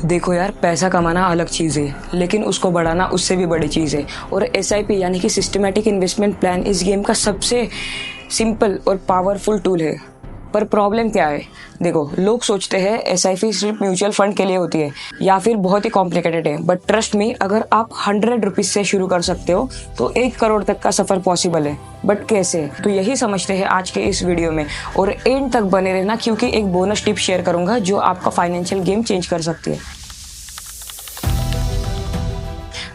देखो यार, पैसा कमाना अलग चीज़ है, लेकिन उसको बढ़ाना उससे भी बड़ी चीज़ है। और एसआईपी यानी कि सिस्टमैटिक इन्वेस्टमेंट प्लान इस गेम का सबसे सिंपल और पावरफुल टूल है। पर प्रॉब्लम क्या है? देखो, लोग सोचते हैं एसआईपी सिर्फ म्यूचुअल फंड के लिए होती है या फिर बहुत ही कॉम्प्लिकेटेड है। बट ट्रस्ट मी, अगर आप 100 रुपीज़ से शुरू कर सकते हो तो 1 करोड़ तक का सफ़र पॉसिबल है। बट कैसे? तो यही समझते हैं आज के इस वीडियो में, और एंड तक बने रहना, क्योंकि एक बोनस टिप शेयर करूंगा जो आपका फाइनेंशियल गेम चेंज कर सकती है।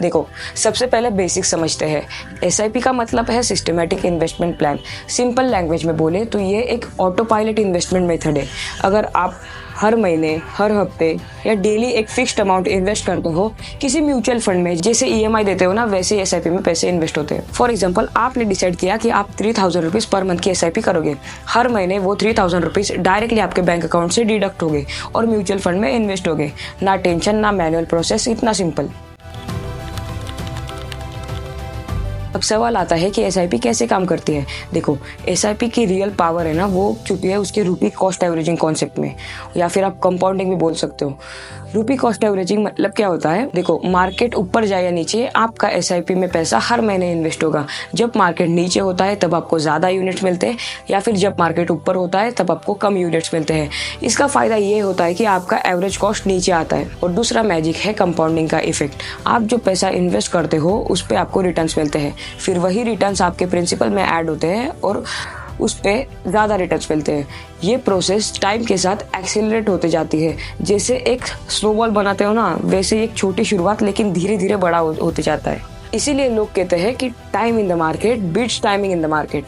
देखो, सबसे पहले बेसिक समझते हैं। एसआईपी का मतलब है systematic investment plan. Simple language में बोले तो ये एक ऑटो पायलट इन्वेस्टमेंट मेथड है। अगर आप हर महीने, हर हफ्ते या डेली एक फिक्स्ड अमाउंट इन्वेस्ट करते हो किसी म्यूचुअल फंड में, जैसे ईएमआई देते हो ना, वैसे एसआईपी में पैसे इन्वेस्ट होते हैं। फॉर एग्जांपल, आपने डिसाइड किया कि आप 3000 रुपीज़ पर मंथ की एसआईपी करोगे। हर महीने वो 3000 रुपीज़ डायरेक्टली आपके बैंक अकाउंट से डिडक्ट होंगे और म्यूचुअल फंड में इन्वेस्ट होंगे। ना टेंशन, ना मैनुअल प्रोसेस, इतना सिंपल। अब सवाल आता है कि एसआईपी कैसे काम करती है। देखो, एसआईपी की रियल पावर है ना, वो छुपी है उसके रूपी कॉस्ट एवरेजिंग कॉन्सेप्ट में, या फिर आप कंपाउंडिंग भी बोल सकते हो। रूपी कॉस्ट एवरेजिंग मतलब क्या होता है? देखो, मार्केट ऊपर जाए या नीचे, आपका एसआईपी में पैसा हर महीने इन्वेस्ट होगा। जब मार्केट नीचे होता है तब आपको ज़्यादा यूनिट्स मिलते हैं, या फिर जब मार्केट ऊपर होता है तब आपको कम यूनिट्स मिलते हैं। इसका फ़ायदा ये होता है कि आपका एवरेज कॉस्ट नीचे आता है। और दूसरा मैजिक है कंपाउंडिंग का इफेक्ट। आप जो पैसा इन्वेस्ट करते हो उस पर आपको रिटर्न्स मिलते हैं, फिर वही रिटर्न्स आपके प्रिंसिपल में ऐड होते हैं और उस पर ज़्यादा रिटर्न्स मिलते हैं। ये प्रोसेस टाइम के साथ एक्सेलरेट होते जाती है। जैसे एक स्नोबॉल बनाते हो ना, वैसे एक छोटी शुरुआत लेकिन धीरे धीरे बड़ा होते जाता है। इसीलिए लोग कहते हैं कि time in the market beats timing in the market.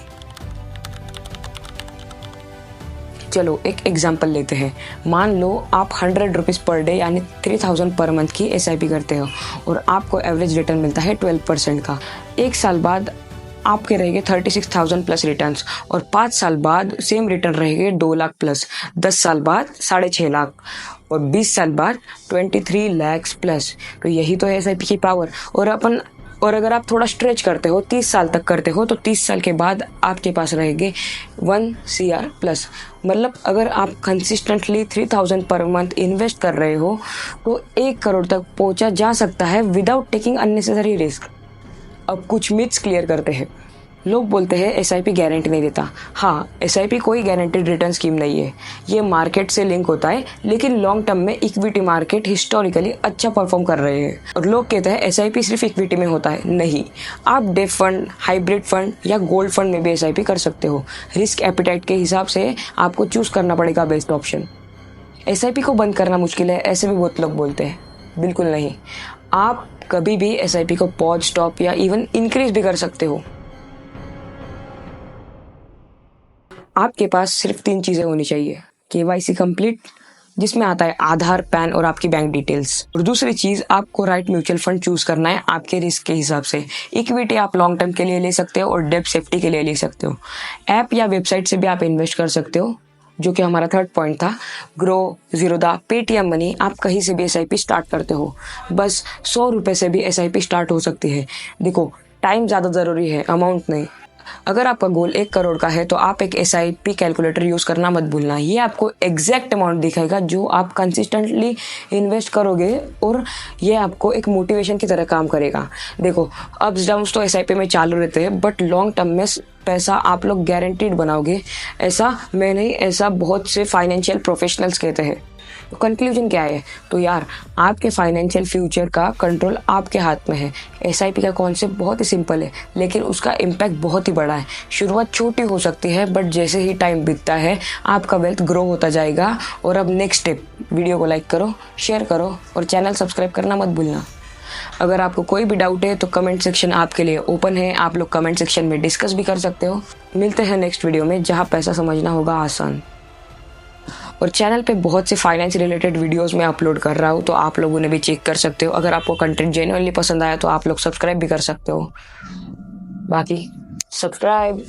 चलो एक एग्जांपल लेते हैं। मान लो आप 100 रुपीज़ पर डे यानी 3000 पर मंथ की एसआईपी करते हो और आपको एवरेज रिटर्न मिलता है 12% का। 1 साल बाद आपके रहेंगे 36,000 प्लस रिटर्न्स, और 5 साल बाद सेम रिटर्न रहेंगे 2 लाख प्लस, 10 साल बाद 6.5 लाख, और 20 साल बाद 23 लाख प्लस। तो यही तो है एसआईपी की पावर। और अगर आप थोड़ा स्ट्रेच करते हो, 30 साल तक करते हो, तो 30 साल के बाद आपके पास रहेंगे 1 CR प्लस। मतलब अगर आप कंसिस्टेंटली 3000 पर मंथ इन्वेस्ट कर रहे हो तो 1 करोड़ तक पहुंचा जा सकता है विदाउट टेकिंग अननेसेसरी रिस्क। अब कुछ मिथ्स क्लियर करते हैं। लोग बोलते हैं एसआईपी गारंटी नहीं देता। हाँ, एसआईपी कोई गारंटीड रिटर्न स्कीम नहीं है। ये मार्केट से लिंक होता है, लेकिन लॉन्ग टर्म में इक्विटी मार्केट हिस्टोरिकली अच्छा परफॉर्म कर रहे हैं। और लोग कहते हैं एसआईपी सिर्फ इक्विटी में होता है। नहीं, आप डेट फंड, हाइब्रिड फंड या गोल्ड फंड में भी एसआईपी कर सकते हो। रिस्क एपिटाइट के हिसाब से आपको चूज करना पड़ेगा बेस्ट ऑप्शन। एसआईपी को बंद करना मुश्किल है, ऐसे भी बहुत लोग बोलते हैं। बिल्कुल नहीं, आप कभी भी एसआईपी को पॉज, स्टॉप या इवन इंक्रीज भी कर सकते हो। आपके पास सिर्फ 3 चीज़ें होनी चाहिए। केवाईसी कंप्लीट, जिसमें आता है आधार, पैन और आपकी बैंक डिटेल्स। और दूसरी चीज़, आपको राइट म्यूचुअल फंड चूज करना है आपके रिस्क के हिसाब से। इक्विटी आप लॉन्ग टर्म के लिए ले सकते हो और डेब्ट सेफ्टी के लिए ले सकते हो। ऐप या वेबसाइट से भी आप इन्वेस्ट कर सकते हो, जो कि हमारा थर्ड पॉइंट था। ग्रो, जीरोधा, पेटीएम मनी, आप कहीं से भी एसआईपी स्टार्ट करते हो। बस 100 रुपये से भी एसआईपी स्टार्ट हो सकती है। देखो, टाइम ज़्यादा ज़रूरी है, अमाउंट नहीं। अगर आपका गोल 1 करोड़ का है तो आप एक एसआईपी कैलकुलेटर यूज़ करना मत भूलना। ये आपको एग्जैक्ट अमाउंट दिखाएगा जो आप कंसिस्टेंटली इन्वेस्ट करोगे, और ये आपको एक मोटिवेशन की तरह काम करेगा। देखो, अप्स डाउन्स तो एसआईपी में चालू रहते हैं, बट लॉन्ग टर्म में पैसा आप लोग गारंटीड बनाओगे। ऐसा मैं नहीं, ऐसा बहुत से फाइनेंशियल प्रोफेशनल्स कहते हैं। तो कंक्लूजन क्या है? तो यार, आपके फाइनेंशियल फ्यूचर का कंट्रोल आपके हाथ में है। एसआईपी का कॉन्सेप्ट बहुत ही सिंपल है, लेकिन उसका इम्पैक्ट बहुत ही बड़ा है। शुरुआत छोटी हो सकती है, बट जैसे ही टाइम बीतता है आपका वेल्थ ग्रो होता जाएगा। और अब नेक्स्ट स्टेप, वीडियो को लाइक करो, शेयर करो और चैनल सब्सक्राइब करना मत भूलना। अगर आपको कोई भी डाउट है तो कमेंट सेक्शन आपके लिए ओपन है। आप लोग कमेंट सेक्शन में डिस्कस भी कर सकते हो। मिलते हैं नेक्स्ट वीडियो में, जहाँ पैसा समझना होगा आसान। और चैनल पे बहुत से फाइनेंस रिलेटेड वीडियोस मैं अपलोड कर रहा हूँ, तो आप लोगों ने भी चेक कर सकते हो। अगर आपको कंटेंट जेन्युइनली पसंद आया तो आप लोग सब्सक्राइब भी कर सकते हो। बाकी सब्सक्राइब।